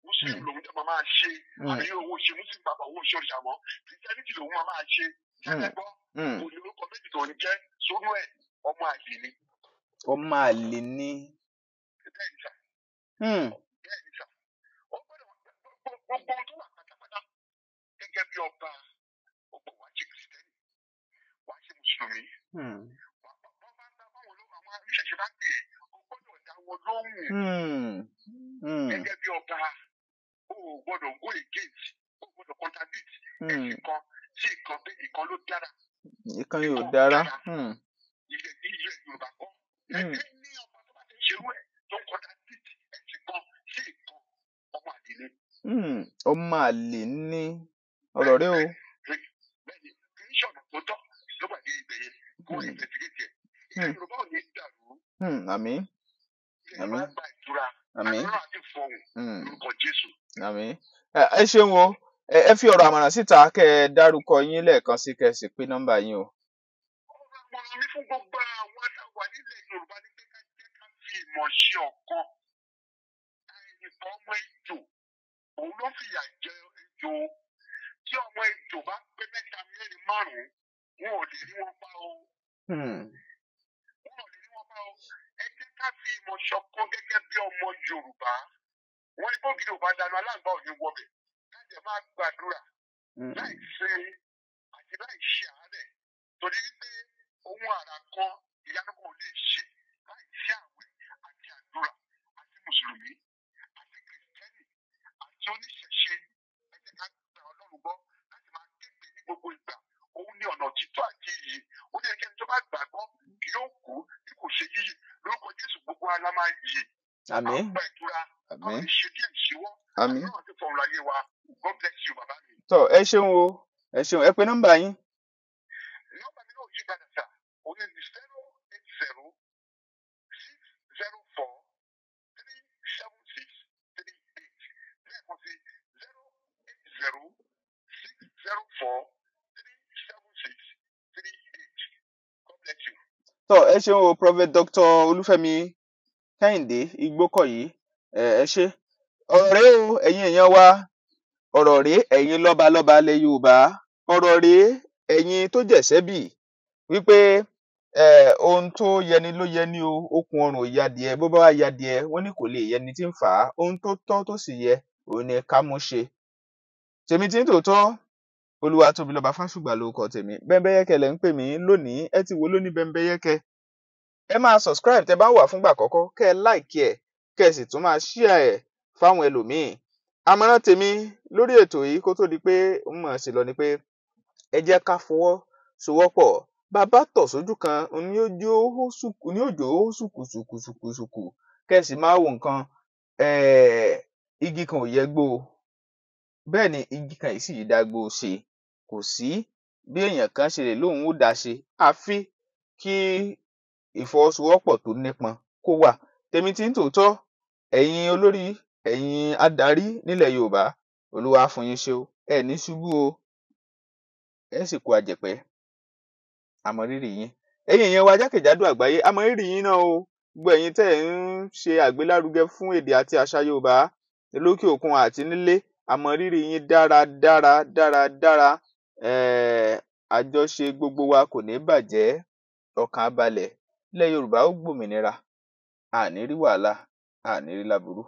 Muslim lòun jẹ́ máa ṣe àbí owó ṣe Muslim bàbá owó ṣe òrìṣà mọ́ Christianity lòun máa ṣe ṣẹ́gbọ́ òní orúkọ méjì tó ń jẹ́ sónú ẹ̀ ọmọ àlè ni. Ọmọ àlè ni. Bẹ́ẹ̀ ni sà. Bẹ́ẹ̀ ni sà. Ó gbọ́dọ̀ gbogbo tó wà pátápátá gẹ́gẹ́ bí ọba ọgbọ̀n wá ṣe Christianity wá ṣe Mùsùlùmí. Wọ́n bá ń bá báwọn àwọn oníṣẹ̀ṣe bá pè é ó gbọ́dọ̀ dá wọn lóhùn. Gẹ́gẹ́ bí ọba o gbọ́dọ̀ go against o gbọ́dọ̀ contradict ẹ̀sìn kan sí ìkan pé ìkan ló dára. Ìkan yóò dára. Ilé Yorùbá kan ẹgbẹ́ ní ọba tó bá ti ń ṣerú ẹ̀ tó ń contradict ẹ̀sìn kan sí ìkan ọmọ àlè ni. Ọmọ àlè ni ọ̀rọ̀ rẹ o. Bẹ́ẹ̀ni kì í ṣọ̀nà tó tọ́ ló wà ní ibẹ̀ yẹn kó investigate ẹ̀. Ilé Yorùbá ò ní dàrú. Àmín. Àmín. Gba ìtura. Àmín. Àti fọhùn lórúkọ Jésù. Àmín. Ẹ ṣeun o. Ẹ fi ọ̀rọ̀ àmọ̀ràn síta kẹ́ ẹ dárúkọ yín lẹ́ẹ̀kan sí kẹ́ ẹ sì pé nọ́mbà yín o. Ọ̀rọ̀ àmọ̀ràn mi fún gbogbo àwọn àtàwà nílẹ̀ Yorùbá ní pé ká jẹ́ ká fi ìmọ̀ ṣe ọ̀kan. Àìnìkan ọmọ ejò òun ló fìyà jẹ ejò. Tí ọmọ ejò bá pé mẹ́ta mẹ́rin márùn-ún wọn ò lè rí wọn pa o. Wọn ò lè rí wọn pa o. Ẹ jẹ́ ká fi ìmọ̀ ṣọ̀kan gẹ́gẹ́ bí ọmọ Yorùbá. Wọ́n ní bóògì Yorùbá dànù aláǹgbá ò ní wọbẹ̀. Káàdì máa gbàdúrà láì sinmi àti láì ṣe àárẹ̀. Torí pé ohun àrà kan ìyanu kan ò lè ṣe láì sí àwẹ̀ àti àdúrà àti Mùsùlùmí àti Kìrìsìtẹ́nì àti oníṣẹ̀ṣe. Ẹ jẹ́ ká gba Ọlọ́run gbọ́ láti máa képe ní gbogbo ìgbà. Òun ní ọ̀nà òtítọ́ àti iyì. Ó ní ẹnikẹ́ni tó bá gbàgbọ́ kì yóò kú bí kò ṣe yíyì. Lórúkọ Jésù gbogbo ala máa yè. Àmín. Àwọn ìtura àwọn ìṣe díẹ̀ ìṣíwọ́. Àmín. Àwọn àti fọ̀rọ̀ ayé wa. God bless you, bàbá mi. Tọ́ ẹ ṣeun o. Ẹ ṣeun. Ẹ pe nọ́mbà yín. Nọ́mbà mi náà yí padà sá. Òun ni 080-604-376-38. Lẹ́ẹ̀kan sí 080-604-376-38. God bless you. Tọ́ ẹ ṣeun o Prophet Dr. Olúfẹ́mi Kẹ́hìndé Igbókọ̀yí. Ẹ ṣé. Ọ̀rọ̀ rèé o ẹ̀yin èèyàn wa. Ọ̀rọ̀ rèé ẹ̀yin lọ́balọ́ba ilẹ̀ Yorùbá. Ọ̀rọ̀ rèé ẹ̀yin tó jẹ̀ṣẹ́bì wípé ohun tó yẹni ló yẹni o, okùn ọrùn ò yadìẹ, bó bá wá yadìẹ wọ́n ní kò lè yẹni tí ń fà á. Ohun tó tọ́ tó sì yẹ òun ni ká mú ṣe. Tèmi tí ń tòótọ́ Olúwatóbilọ́ba Fásùgbà lórúkọ tèmi. Bẹ́ńbẹ́yẹ́kẹ́ lẹ̀ ń pè mí lónìí. Ẹ ti wo lóní Bẹ́ńbẹ́yẹ́kẹ́. Ẹ máa subscribe tẹ́ bá wà fúngbà àkọ́kọ́, kẹ́ ẹ like ẹ̀, kẹ́ ẹ sì tún máa share ẹ̀ fáwọn ẹlòmíì. Àmọ̀ràn tèmi lórí ètò yìí kó tó di pé ń mọ̀ sí lọ ni pé ẹ jẹ́ ká fọwọ́sowọ́pọ̀ bàbá tọ̀ sójú kan ní òjò ó sùkùsùkùsùkù kẹ́sì máa wo nǹkan igi kan ò yẹgbó bẹ́ẹ̀ ni igi kan yìí sì yí dágbó ṣe kò sí bí èèyàn kan ṣe lè lóun ó dá ṣe àfi kí ìfọwọ́sowọ́pọ̀ tó nípọn kó wà tèmi tí ń tòótọ́ ẹ̀yin olórí ẹ̀yin adarí nílẹ̀ Yorùbá Olúwa fún yín ṣe o ẹ ní ṣubú o ẹ sì kú àjẹpẹ́ àmọrírì yín ẹ̀yin èèyàn wa jákèjádò àgbáyé àmọrírì yín náà o gbogbo ẹ̀yin tẹ́ ẹ̀ ń ṣe àgbélárugẹ fún èdè àti àṣà Yorùbá lókè òkun àti nílé àmọrírì yín dáradára àjọṣe gbogbo wa kò ní bàjẹ́ ọkàn á balẹ̀ ilẹ̀ Yorùbá ó gbòmìnira àní rí wàhálà àní rí láburú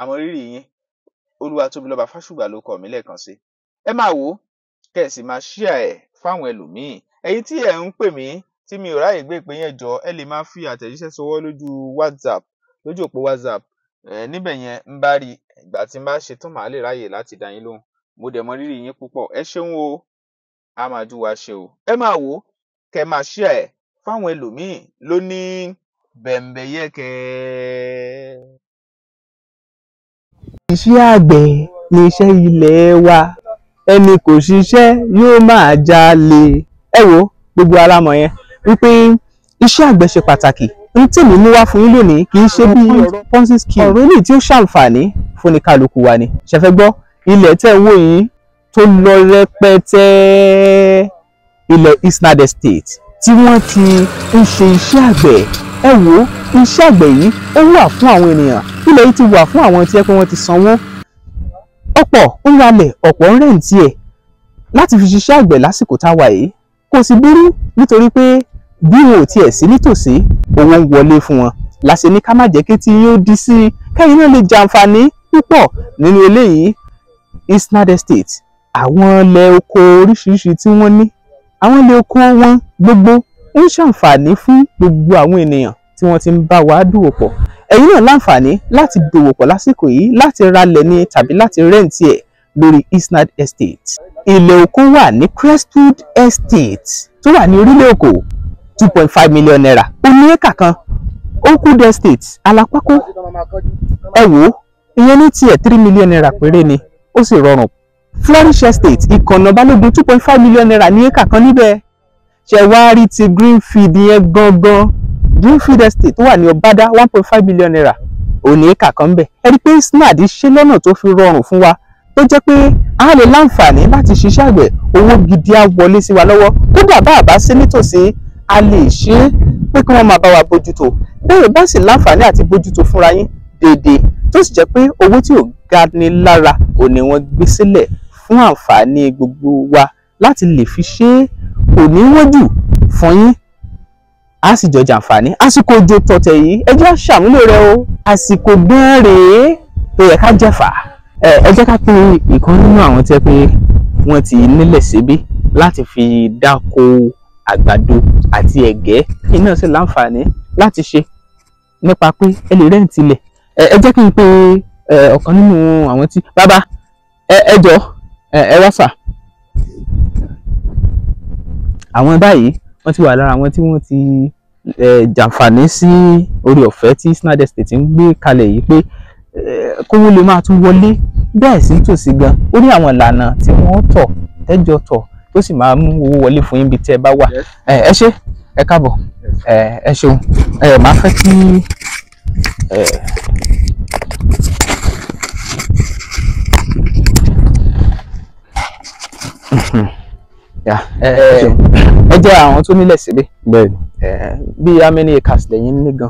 àmọrírì yín Olúwatóbilọ́ba Fásùgbà ló kọ mí lẹ́ẹ̀kan sí ẹ máa wò ó kẹ́ ẹ sì máa share ẹ̀ fáwọn ẹlòmíín ẹ̀yin tí ẹ ń pè mí tí mi ò ráyè gbé ìpè yẹn jọ ẹ lè máa fi àtẹ̀jíṣẹ́ sọwọ́ lójú òpó WhatsApp níbẹ̀ yẹn ń bá rí ìgbà tí n bá ṣe tán màá lè ráyè láti dá yín lóhùn mo dẹ̀ mọ rírì yín púpọ̀ ẹ ṣeun o a máa jú wa ṣe o ẹ máa wò ó kẹ́ máa share ẹ̀ fáwọn ẹlòmíín ló ní bẹ̀m̀bẹ̀yẹ̀kẹ́. Iṣẹ́ àgbẹ̀ ni iṣẹ́ ilẹ̀ wa ẹni kò ṣiṣẹ́ yóò máa jalè. Ẹ wo gbogbo alámọ̀ yẹn wípé iṣẹ́ àgbẹ̀ ṣe pàtàkì ní tèmi mú wá fún yín lónìí kì í ṣe bí ọ̀rọ̀ Ponzi scheme ọ̀rọ̀ eléyìí tí ó ṣàǹfààní fún ní kálukú wa ni ṣẹfẹ́ gbọ́ ilẹ̀ tẹ́ wò yín tó lọ rẹpẹtẹ ilẹ̀ Isnad Estate tí wọ́n ti ń ṣe iṣẹ́ àgbẹ̀ ẹ wo iṣẹ́ àgbẹ̀ yìí ó wà fún àwọn ènìyàn ilẹ̀ yìí ti wà fún àwọn tí ẹ pé wọ́n ti sanwó ọ̀pọ̀ ń ralẹ̀ ọ̀pọ̀ ń rẹ̀ǹtì ẹ̀ láti fi ṣiṣẹ́ àgbẹ̀ lásìkò táwa yìí kò sì burú nítorí pé bí wọn ò tiẹ̀ sí nítòsí owó ń wọlé fún wọn láṣẹ ní ká má jẹ́ kí tí yóò di sí kẹ́yìn náà lè jàǹfààní púpọ̀ nínú eléyìí Isnad Estate àwọn ilẹ̀ oko oríṣiríṣi tí wọ́n ní àwọn ilẹ̀ oko wọn gbogbo ń ṣàǹfààní fún gbogbo àwọn ènìyàn tí wọ́n ti ń bá wa dòwò pọ̀ ẹ̀yin náà láǹfààní láti dòwò pọ̀ lásìkò yìí láti ralẹ̀ ní tàbí láti rẹ́ǹtì ẹ̀ lórí Isnad Estate ilẹ̀ oko wà ní Crestwood Estate tó wà ní orílẹ̀ Èkó 2.5 million naira ó ní éka kan Oakwood Estate Alápákó ẹ wò ó ìyẹn ní tiẹ̀ 3 million naira péré ni ó sì rọrùn Flourish Estate Ìkànnà Balógun 2.5 million naira ní éka kan níbẹ̀ ṣẹ̀wárí ti Greenfield yẹn gangan Greenfield Estate tó wà ní Ọ̀bádá 1.5 million naira òní éka kan bẹ̀ ẹ rí pé Isnad ṣe lọ́nà tó fi rọrùn fún wa tó jẹ́ pé a lè láǹfààní láti ṣiṣẹ́ àgbẹ̀ owó gidi á wọlé sí wa lọ́wọ́ kódà bá a bá sí nítòsí a lè ṣe é pé kí wọ́n máa bá wa bójútó bẹ́ẹ̀ bá sì láǹfààní àti bójútó fúnra yín déédéé tó sì jẹ́ pé owó tí ò ga ni lára ò ní wọ́n gbé sílẹ̀ fún àǹfààní gbogbo wa láti lè fi ṣe é kò ní wọ́n jù fún yín a sì jọ jàǹfààní àsìkò òjò tọ̀tẹ̀ yìí ẹ jẹ́ ṣàmúlò rẹ̀ o àsìkò gan rèé tó yẹ ká jẹ̀fà ẹ jẹ́ ká pé ìkan nínú àwọn tí ẹ pé wọ́n ti nílẹ̀ síbí láti fi dáko àgbàdo àti ẹ̀gẹ́ kí náà sì láǹfààní láti ṣe nípa pé ẹ lè rẹ́ǹtì ilẹ̀ ẹ jẹ́ kí n pe ọ̀kan nínú àwọn tí bàbá ẹ jọ ẹ wá sà àwọn báyìí wọ́n ti wà lára àwọn tí wọ́n ti jàǹfààní sí orí ọ̀fẹ́ tí Isnad Estate ń gbé kalẹ̀ yìí pé kówó lè máa tún wọlé bẹ́ẹ̀ sí tòsí gan ó ní àwọn ìlànà tí wọ́n tọ̀ tẹ́jọ tọ̀ tó sì máa mú owó wọlé fún yín bí tẹ́ ẹ bá wà ẹ ṣé ẹ káàbọ̀ ẹ ṣeun máa fẹ́ kí ẹ jẹ́ àwọn tó nílẹ̀ síbí bẹ́ẹ̀ni bí how many acres lẹ́yìn ní gan.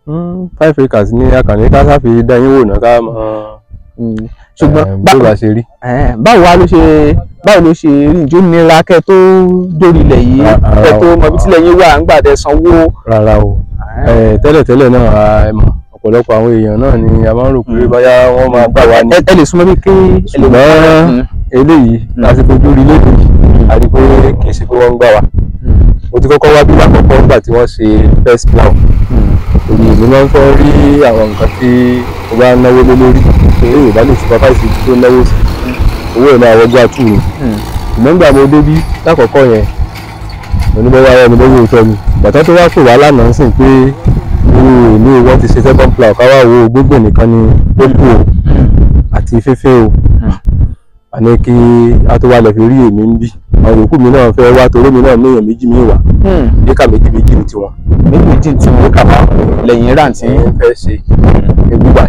5 acres ní akànnì ká sáfi dá yín wò náà ká mọ ṣùgbọ́n bó bá ṣe rí. báwo ló ṣe rí ìjó nira kẹ́ tó dórí ilẹ̀ yìí kẹ́ tó mọ bí tílẹ̀ yín wà ń gbàdẹ sanwó. rárá o tẹ́lẹ̀tẹ́lẹ̀ náà ọ̀pọ̀lọpọ̀ àwọn èèyàn náà ni a máa ń rò pé báyá wọ́n máa gbà wá ní. ẹ lè súnmọ́ bí kí ṣùgbọ́n eléyìí lásìkò dórí lóde a rí pé kì í ṣe pé wọ́n ń gbà wá. mo ti kọ́kọ́ wá bí àkọ́kọ́ nígbà tí wọ́n ṣe first plan. èyí èmi máa ń fẹ́ rí àwọn nǹkan tí mo bá náwó lé lórí pé èyí bá lè supervise ibi tó náwó sí owó ẹ̀ máa wọgbà tù mí. ṣùgbọ́n nígbà mo débí lákọ̀ọ́kọ́ yẹn oníbẹ̀wá ẹni lórí òótọ́ ni bàtà tó wá pè wá lánàá ń sìn pé irú ìlú wọn ti ṣe second plan káwá wo gbogbo nìkan ni ó kù o àti fẹ́fẹ́ o àní kí a tó wá lọ fi rí èmi ń bí àwọn yòókù mi náà fẹ́ wá torí mi náà ní èèyàn méjì mi wà éka méjì ní tiwọn. méjì tí wọn kà máa lẹ́yìn rántí fẹ́ ṣe ebúgbà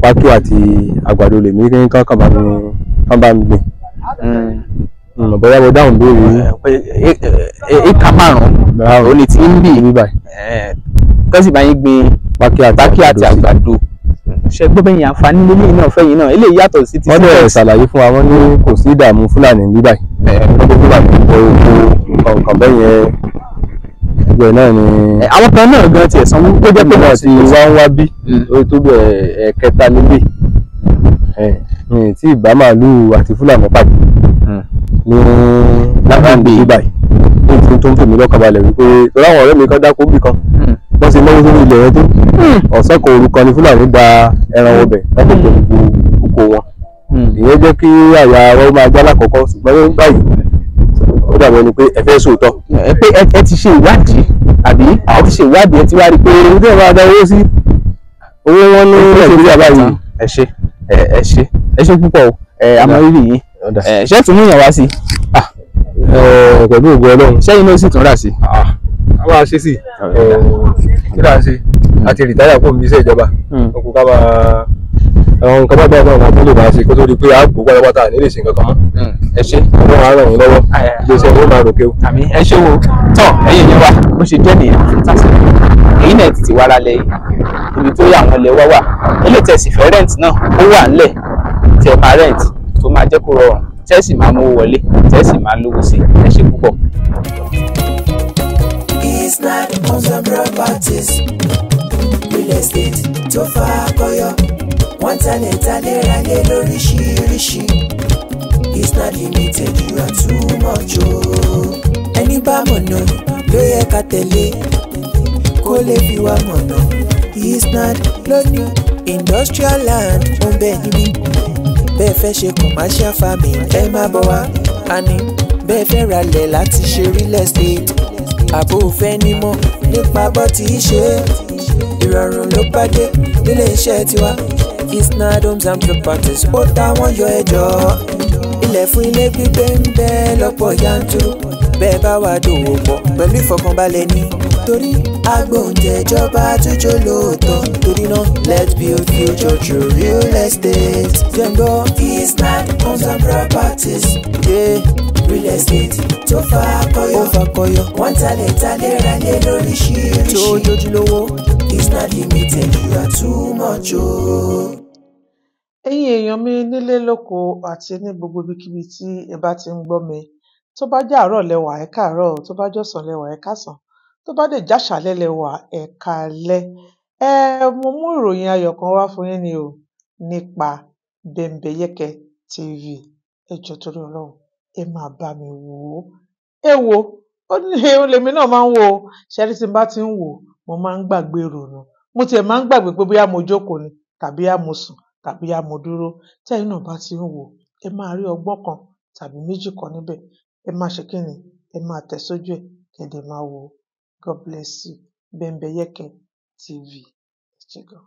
pákí àti àgbàdo lèmi kán bá mi gbìn. Bóyá mo dáhùn béèrè éka 5 ó ní tí ń bì kọ́sì bá yín gbin pákí àti àgbàdo. Ṣe gbọ́ bẹ́yìn àǹfààní lélẹ́yìn náà fẹ́yìn náà eléyìí yàtọ̀ sí ti wọ́n dẹ̀ ṣàlàyé fún wa wọ́n ní kò sí ìdààmú Fúlàní ní báyìí wọ́n tó Fúlàní oko nǹkan bẹ́yẹn ẹgbẹ́ náà ni. àwọn kan náà gan tiẹ̀ sanwó ó jẹ́ pé náà ti wá ń wá bí ó tó bẹ̀ ẹ̀kẹta nílé tí ìbá màálù àti Fúlàní pàdé ní lágbàgbé báyìí ní ìtún tó ń tò mí lọ́kàn balẹ̀ wípé torí àwọn ọ̀rẹ́ mi kan dákó bì kan wọ́n ti náwó sórí ilẹ̀ yẹn tó ọ̀sán kan òru kan ní Fúlàní da ẹran ọbẹ̀ láti pè gbogbo oko wọn ìyẹn jẹ́ kí àyà wọn máa já lákọ̀ọ́kọ́ ṣùgbọ́n báyìí ó dàbọ̀ ni pé ẹ fẹ́ sòótọ́. pé ẹ ti ṣe ìwádìí àbí ẹ ti ṣe ìwádìí ẹ ti wá rí pé owó tí ẹ máa da owó sí owó wọn ní Nàìjíríà báyìí. ẹ ṣe púpọ̀ àmọ́rírì yìí ṣé tún múyàn wá sí. pẹ̀lú ògùn Ọlọ́run sẹ́yìn náà sì tún rà sí. a máa ṣe sí kí là ń ṣe àti rìtáyà fún mi iṣẹ́ ìjọba ọkùnrin ká máa àwọn nǹkan bá báyìí náà tó lè máa ṣe kó tó di pé àgbò pátápátá ní lè ṣe nǹkan kan mọ́. ẹ ṣe ọlọ́run á ràn yín lọ́wọ́ iléeṣẹ́ yóò máa ròkè o. àmì ẹ ṣe wo tán ẹ̀yin yẹn wá bó ṣe jẹ́ nìyẹn èyí náà ti wá lálẹ́ yìí ibi tó yà wọ́n lẹ wá wà ilé tẹ̀sí fẹ́ rent náà ó wà ńlẹ̀ tẹ̀ máa rent tó máa jẹ́ kó rọrùn tẹ́sì máa mú wọlé tẹ́sì máa lówó sí ẹ ṣe púpọ̀. Isnad Homes and Properties real estate tó fà kọyọ wọ́n talẹ̀ ralẹ̀ lóríṣiríṣi Isnad Limited you are too much o. ẹni bá mọ̀nà ló yẹ ká tẹ̀lé kó lè fi wá mọ̀nà Isnad lónìí industrial land ó ń bẹ níbí bẹ́ẹ̀ fẹ́ ṣe commercial farming ẹ má bọ̀ wá àní bẹ́ẹ̀ fẹ́ ralẹ̀ láti ṣe real estate àbò fẹ́ nímọ̀ nípa bó ti ṣe ìrọ̀rùn ló bá dé nílé iṣẹ́ tiwa Isnad Homes and Properties ó táwọn yọ ẹjọ́ ilẹ̀ fún ilé gbígbé ń bẹ lọ́pọ̀ yanturu bẹ́ẹ̀ bá wà dòwò pọ̀ pẹ̀lú ìfọkànbalẹ̀ ní torí agbóúnjẹ ìjọba tójó lóòótọ́ torí náà let's build future through real estate. jẹ́ngbọ́ Isnad Homes and Properties real estate tó fà kọyọ wọ́n talẹ̀ ralẹ̀ lóríṣiríṣi tó jójúlówó Isnad Limited you are too much o. ẹ̀yin èèyàn mi nílé lóko àti ní gbogbo ibikíbi tí ẹ bá ti ń gbọ́ mi tó bá jẹ́ àárọ̀ lẹ́wà ẹ káàárọ̀ tó bá jọ̀sán lẹ́wà ẹ káàsán tó bá dé jáṣálẹ́ lẹ́wà ẹ káalẹ́ mo mú ìròyìn ayọ̀ kan wá fún yín ni o nípa Bembeyeke TV ẹ jọ̀ọ́ torí Ọlọ́run ẹ máa bá mi wò ó ó ní ohun lèmi náà máa ń wò ó ṣẹ́rí tí n bá ti ń wò mo máa ń gbàgbé ìrònú mo tiẹ̀ máa ń gbàgbé pé bóyá mo jókòó ni tàbí á mo sùn tàbí á mo dúró tẹ́yìn náà bá ti ń wò ẹ máa rí ọgbọ́n kan tàbí méjì kan níbẹ̀ ẹ máa ṣe kí ni ẹ máa tẹ̀ sójú ẹ̀ kẹ́dẹ̀ máa wò ó. God bless you. Bembeyeke TV. Ẹ ṣé gan.